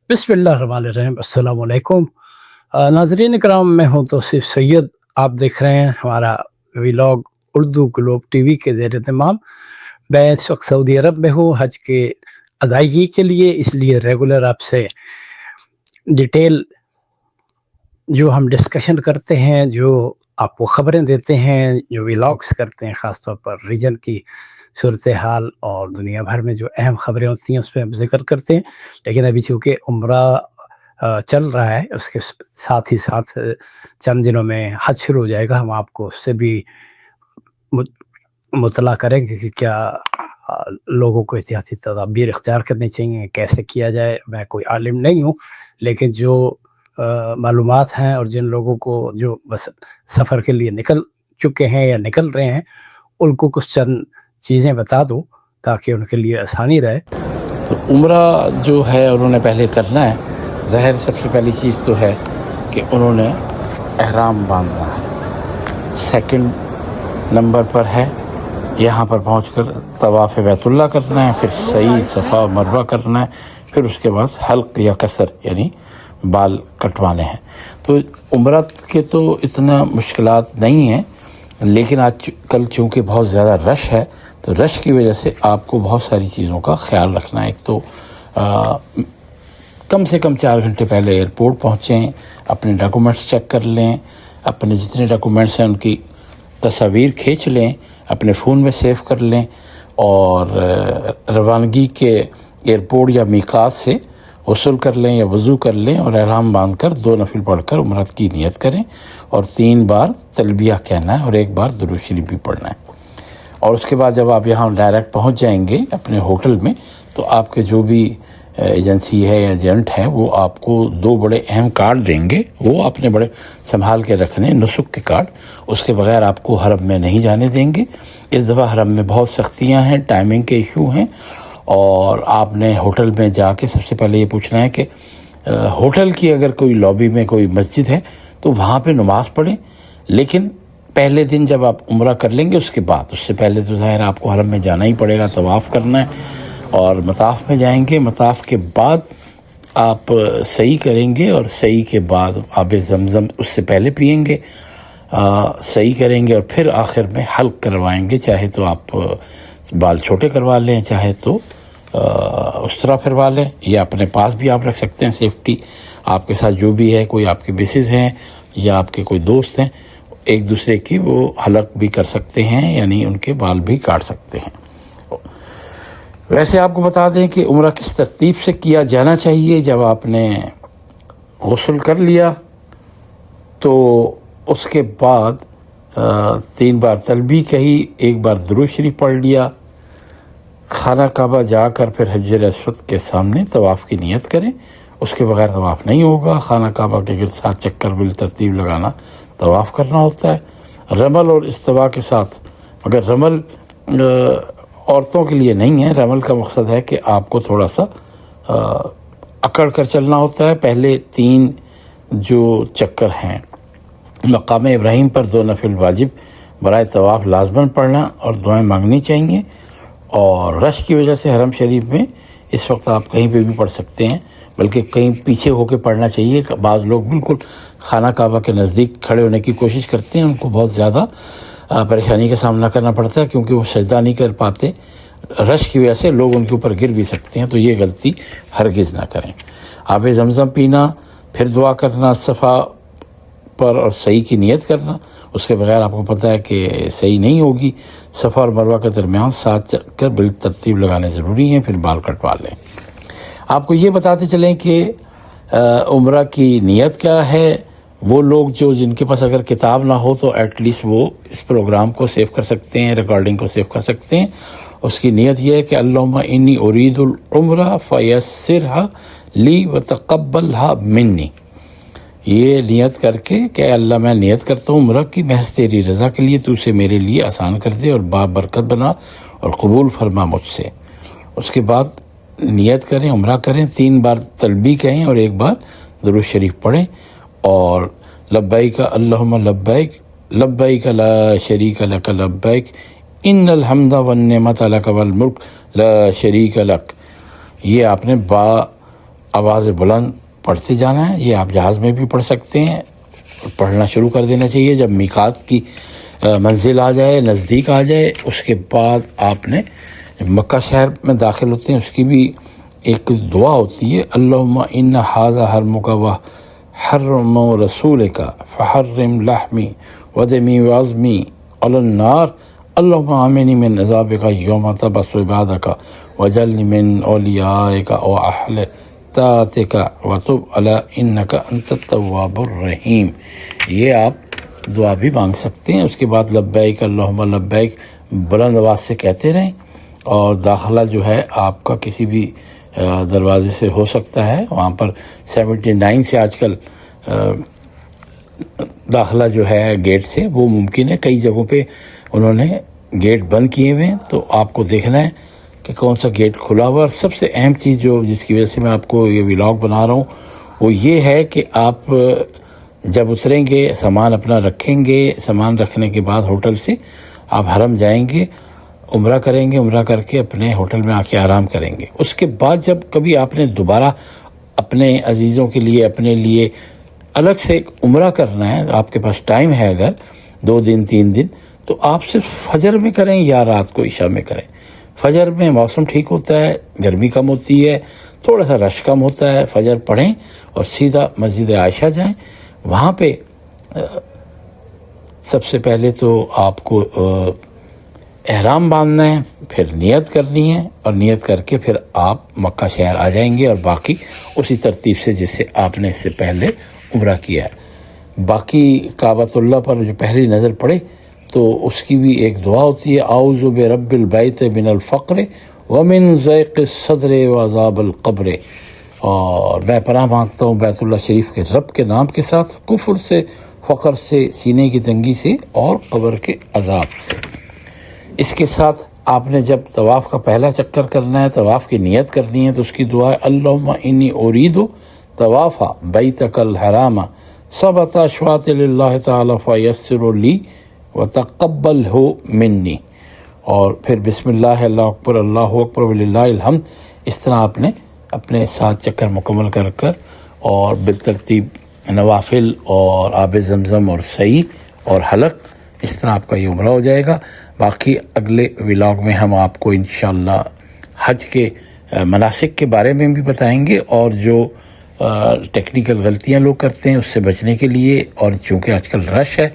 बिस्मिल्लाहिर्रहमानिर्रहीम अस्सलाम वालेकुम। नाज़रीन इकराम, मैं हूँ तौसीफ़ सैयद। आप देख रहे हैं हमारा व्लॉग उर्दू ग्लोब टीवी के ज़ेर एहतमाम। मैं इस वक्त सऊदी अरब में हूँ हज के अदायगी के लिए, इसलिए रेगुलर आपसे डिटेल जो हम डिस्कशन करते हैं, जो आपको ख़बरें देते हैं, जो व्लॉग्स करते हैं, ख़ास तौर पर रीजन की सूरत हाल और दुनिया भर में जो अहम ख़बरें होती हैं उस पे हम ज़िक्र करते हैं। लेकिन अभी चूँकि उम्रा चल रहा है, उसके साथ ही साथ चंद दिनों में हज शुरू हो जाएगा। हम आपको उससे भी मुत मुतला करेंगे कि क्या लोगों को एहतियाती तदाबीर इख्तियार करनी चाहिए, कैसे किया जाए। मैं कोई आलिम नहीं हूँ, लेकिन जो मालूमात हैं और जिन लोगों को जो बस सफ़र के लिए निकल चुके हैं या निकल रहे हैं, उनको कुछ चंद चीज़ें बता दूँ ताकि उनके लिए आसानी रहे। तो उम्रा जो है उन्होंने पहले करना है। ज़ाहिर सबसे पहली चीज़ तो है कि उन्होंने एहराम बांधना है। सेकंड नंबर पर है यहाँ पर पहुंचकर तवाफ़ बैतुल्लाह करना है, फिर सही सफ़ा मरवा करना है, फिर उसके बाद हल्क या कसर यानी बाल कटवाने हैं। तो उम्रा के तो इतना मुश्किलात नहीं है, लेकिन आज कल चूँकि बहुत ज़्यादा रश है, तो रश की वजह से आपको बहुत सारी चीज़ों का ख्याल रखना है। एक तो कम से कम 4 घंटे पहले एयरपोर्ट पहुँचें, अपने डॉक्यूमेंट्स चेक कर लें, अपने जितने डॉक्यूमेंट्स हैं उनकी तस्वीर खींच लें, अपने फ़ोन में सेव कर लें और रवानगी के एयरपोर्ट या मीक़ात से वसूल कर लें या वज़ू कर लें और एहराम बांध कर 2 नफिल पढ़कर उम्रत की नियत करें और 3 बार तलबिया कहना है और 1 बार दुरूद शरीफ भी पढ़ना है। और उसके बाद जब आप यहाँ डायरेक्ट पहुँच जाएंगे अपने होटल में, तो आपके जो भी एजेंसी है या एजेंट है वो आपको 2 बड़े अहम कार्ड देंगे, वो आपने बड़े संभाल के रखने, नुसुक के कार्ड। उसके बगैर आपको हरम में नहीं जाने देंगे। इस दफ़ा हरम में बहुत सख्तियाँ हैं, टाइमिंग के इशू हैं और आपने होटल में जाके सबसे पहले ये पूछना है कि होटल की अगर कोई लॉबी में कोई मस्जिद है तो वहाँ पे नमाज़ पढ़ें। लेकिन पहले दिन जब आप उम्रा कर लेंगे उसके बाद, उससे पहले तो ज़ाहिर आपको हरम में जाना ही पड़ेगा, तवाफ़ करना है और मताफ़ में जाएंगे। मताफ़ के बाद आप सही करेंगे और सही के बाद आब ज़मज़म उससे पहले पिएंगे, सही करेंगे और फिर आखिर में हल्क करवाएंगे। चाहे तो आप बाल छोटे करवा लें, चाहे तो उस तरह फिरवा लें, या अपने पास भी आप रख सकते हैं सेफ्टी। आपके साथ जो भी है, कोई आपके मिसेस हैं या आपके कोई दोस्त हैं, एक दूसरे की वो हलक भी कर सकते हैं, यानी उनके बाल भी काट सकते हैं। वैसे आपको बता दें कि उम्रा किस तरतीब से किया जाना चाहिए। जब आपने गुस्ल कर लिया तो उसके बाद 3 बार तलबी कही, 1 बार दुरूद शरीफ पढ़ लिया, खाना काबा जाकर फिर हजर अस्वद के सामने तवाफ़ की नियत करें। उसके बगैर तवाफ़ नहीं होगा। खाना काबा के गिर्द 7 चक्कर बिल तरतीब लगाना तवाफ़ करना होता है, रमल और इस्तवा के साथ। मगर रमल औरतों के लिए नहीं है। रमल का मकसद है कि आपको थोड़ा सा अकड़ कर चलना होता है। पहले 3 जो चक्कर हैं मकाम इब्राहीम पर 2 नफिल वाजिब बराए तवाफ़ लाजमन पढ़ना और दुआएं मांगनी चाहिए। और रश की वजह से हरम शरीफ में इस वक्त आप कहीं पे भी पढ़ सकते हैं, बल्कि कहीं पीछे होकर पढ़ना चाहिए। बाज़ लोग बिल्कुल खाना काबा के नज़दीक खड़े होने की कोशिश करते हैं, उनको बहुत ज़्यादा परेशानी का सामना करना पड़ता है क्योंकि वो सजदा नहीं कर पाते। रश की वजह से लोग उनके ऊपर गिर भी सकते हैं, तो ये गलती हरगिज़ ना करें। आब ज़मज़म पीना, फिर दुआ करना सफ़ा पर और सही की नियत करना। उसके बगैर आपको पता है कि सही नहीं होगी। सफ़ा और मरवा के दरमियान 7 चक्कर बिल तरतीब लगाने ज़रूरी हैं, फिर बाल कटवा लें। आपको ये बताते चलें कि उम्रा की नियत क्या है। वो लोग जो जिनके पास अगर किताब ना हो तो एटलीस्ट वो इस प्रोग्राम को सेव कर सकते हैं, रिकॉर्डिंग को सेव कर सकते हैं। उसकी नियत यह है कि अल्लाहुम्मा इन्नी उरीदुल उम्रा फयस्सिरहा ली व तक़ब्बलहा मिन्नी। ये नियत करके कि अल्लाह मैं नियत करता हूँ उम्रा की महज तेरी रज़ा के लिए, तू उसे मेरे लिए आसान कर दे और बाबरकत बना और कबूल फरमा मुझसे। उसके बाद नियत करें, उम्रा करें, 3 बार तलबी कहें और 1 बार दुरूद शरीफ पढ़ें और लब्बैक अल्लाहुम्मा लब्बैक लब्बैक ला शरीक लक लब्बैक इन्नल हम्दा वन्निअमत लक वल मुल्क ला शरीक लक। ये आपने آواز بلند پڑھتے جانا ہے. یہ آپ جہاز میں بھی پڑھ سکتے ہیں, پڑھنا شروع کر دینا چاہیے. جب میقات کی منزل آ جائے, نزدیک آ جائے, اس کے بعد آپ نے مکہ شہر میں داخل ہوتے ہیں, اس کی بھی ایک دعا ہوتی ہے, اللہم ان ھذا حرمک و حرم رسولک فحرم لحمی ودمی وعظمی علی النار اللہم آمنی من عذابک یوم تبعث عبادک وجعلنی من اولیائک و اہل طاعتک وتب علی انک انت التواب الرحیم. یہ آپ دعا بھی مانگ سکتے ہیں. اس کے بعد لبیک اللہم لبیک بلند آواز سے کہتے رہیں, اور داخلہ جو ہے آپ کا کسی بھی دروازے سے ہو سکتا ہے. وہاں پر 79 سے آج کل داخلہ جو ہے گیٹ سے وہ ممکن ہے. کئی جگہوں پہ انہوں نے گیٹ بند کیے ہوئے ہیں, تو آپ کو دیکھنا ہے کہ کون سا گیٹ کھلا ہوا. اور سب سے اہم چیز جو جس کی وجہ سے میں آپ کو یہ ولاگ بنا رہا ہوں وہ یہ ہے کہ آپ جب اتریں گے سامان اپنا رکھیں گے, سامان رکھنے کے بعد ہوٹل سے آپ حرم جائیں گے, عمرہ کریں گے, عمرہ کر کے اپنے ہوٹل میں آ کے آرام کریں گے. اس کے بعد جب کبھی آپ نے دوبارہ اپنے عزیزوں کے لیے اپنے لیے الگ سے ایک عمرہ کرنا ہے, آپ کے پاس ٹائم ہے اگر 2 دن 3 دن, تو آپ صرف فجر میں کریں یا رات کو عشاء میں کریں. فجر میں موسم ٹھیک ہوتا ہے, گرمی کم ہوتی ہے, تھوڑا سا رش کم ہوتا ہے. فجر پڑھیں اور سیدھا مسجد عائشہ جائیں. وہاں پہ سب سے پہلے تو آپ کو احرام باندھنا ہے, پھر نیت کرنی ہے, اور نیت کر کے پھر آپ مکہ شہر آ جائیں گے, اور باقی اسی ترتیب سے جس سے آپ نے اس سے پہلے عمرہ کیا ہے. باقی کعبۃ اللہ پر جو پہلی نظر پڑے تو اس کی بھی ایک دعا ہوتی ہے, اعوذ برب البیت من الفقر ومن ضیق الصدر وعذاب القبر. اور میں پناہ مانگتا ہوں بیت اللہ شریف کے رب کے نام کے ساتھ کفر سے, فقر سے, سینے کی تنگی سے, اور قبر کے عذاب سے. اس کے ساتھ آپ نے جب طواف کا پہلا چکر کرنا ہے, طواف کی نیت کرنی ہے, تو اس کی دعا ہے اللہم انی ارید طواف بیتک الحرام سبعۃ اشواط للہ تعالی فیسر لی وتقبلہ منی. اور پھر بسم اللہ, اللہ اکبر وللہ الحمد. اس طرح آپ نے اپنے 7 چکر مکمل کر کر اور بالترتیب نوافل اور آب زمزم اور سعی اور حلق, اس طرح آپ کا یہ عمرہ ہو جائے گا. باقی اگلے ولاگ میں ہم آپ کو انشاءاللہ حج کے مناسک کے بارے میں بھی بتائیں گے, اور جو ٹیکنیکل غلطیاں لوگ کرتے ہیں اس سے بچنے کے لیے, اور چونکہ آج کل رش ہے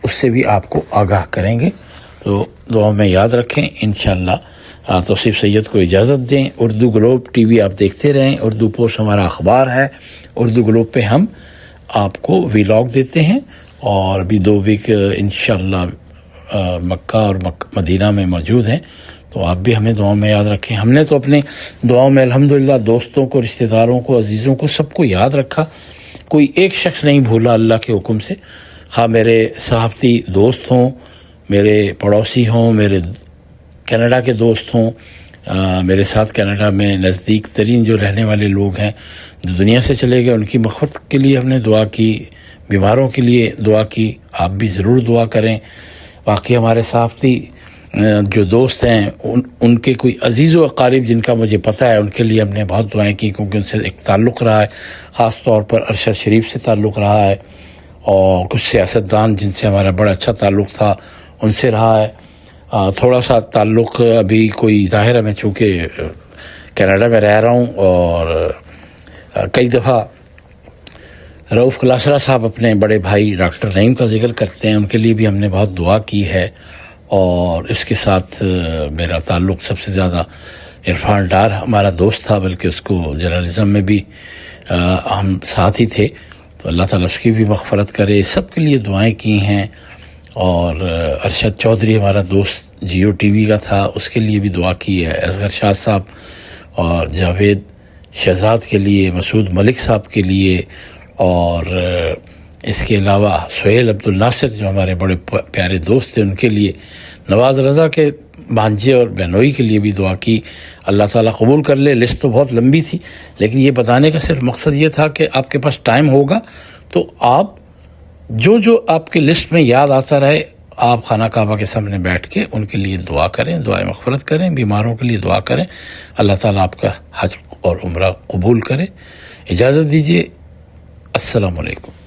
اس سے بھی آپ کو آگاہ کریں گے. تو دعا میں یاد رکھیں. انشاءاللہ توصیف سید کو اجازت دیں. اردو گلوب ٹی وی آپ دیکھتے رہیں. اردو پوسٹ ہمارا اخبار ہے. اردو گلوب پہ ہم آپ کو ولاگ دیتے ہیں, اور بھی 2 ویک انشاءاللہ مکہ اور مدینہ میں موجود ہیں. تو آپ بھی ہمیں دعاؤں میں یاد رکھیں. ہم نے تو اپنے دعاؤں میں الحمدللہ دوستوں کو, رشتہ داروں کو, عزیزوں کو, سب کو یاد رکھا. کوئی ایک شخص نہیں بھولا اللہ کے حکم سے, خواہ میرے صحافتی دوست ہوں, میرے پڑوسی ہوں, میرے کینیڈا کے دوست ہوں, میرے ساتھ کینیڈا میں نزدیک ترین جو رہنے والے لوگ ہیں جو دنیا سے چلے گئے, ان کی مغفرت کے لیے ہم نے دعا کی, بیماروں کے لیے دعا کی. آپ بھی ضرور دعا کریں. باقی ہمارے صحافتی جو دوست ہیں ان کے کوئی عزیز و اقارب جن کا مجھے پتہ ہے, ان کے لیے ہم نے بہت دعائیں کی, کیونکہ ان سے ایک تعلق رہا ہے, خاص طور پر ارشد شریف سے تعلق رہا ہے, اور کچھ سیاستدان جن سے ہمارا بڑا اچھا تعلق تھا ان سے رہا ہے. تھوڑا سا تعلق ابھی کوئی ظاہر ہے, میں چونکہ کینیڈا میں رہ رہا ہوں, اور کئی دفعہ رؤف کلاسرا صاحب اپنے بڑے بھائی ڈاکٹر نعیم کا ذکر کرتے ہیں, ان کے لیے بھی ہم نے بہت دعا کی ہے. اور اس کے ساتھ میرا تعلق سب سے زیادہ عرفان ڈار ہمارا دوست تھا, بلکہ اس کو جرنلزم میں بھی ہم ساتھ ہی تھے. تو اللہ تعالیٰ اس کی بھی مغفرت کرے. سب کے لیے دعائیں کی ہیں. اور ارشد چودھری ہمارا دوست جیو ٹی وی کا تھا, اس کے لیے بھی دعا کی ہے. اصغر شاہ صاحب اور جاوید شہزاد کے لیے, مسعود ملک صاحب کے لیے, اور اس کے علاوہ سہیل عبد الناصر جو ہمارے بڑے پیارے دوست تھے ان کے لیے, نواز رضا کے بھانجے اور بہنوئی کے لیے بھی دعا کی. اللہ تعالیٰ قبول کر لے. لسٹ تو بہت لمبی تھی, لیکن یہ بتانے کا صرف مقصد یہ تھا کہ آپ کے پاس ٹائم ہوگا تو آپ جو آپ کی لسٹ میں یاد آتا رہے, آپ خانہ کعبہ کے سامنے بیٹھ کے ان کے لیے دعا کریں, دعائیں مغفرت کریں, بیماروں کے لیے دعا کریں. اللہ تعالیٰ آپ کا حج اور عمرہ قبول کرے. اجازت دیجیے. السلام علیکم.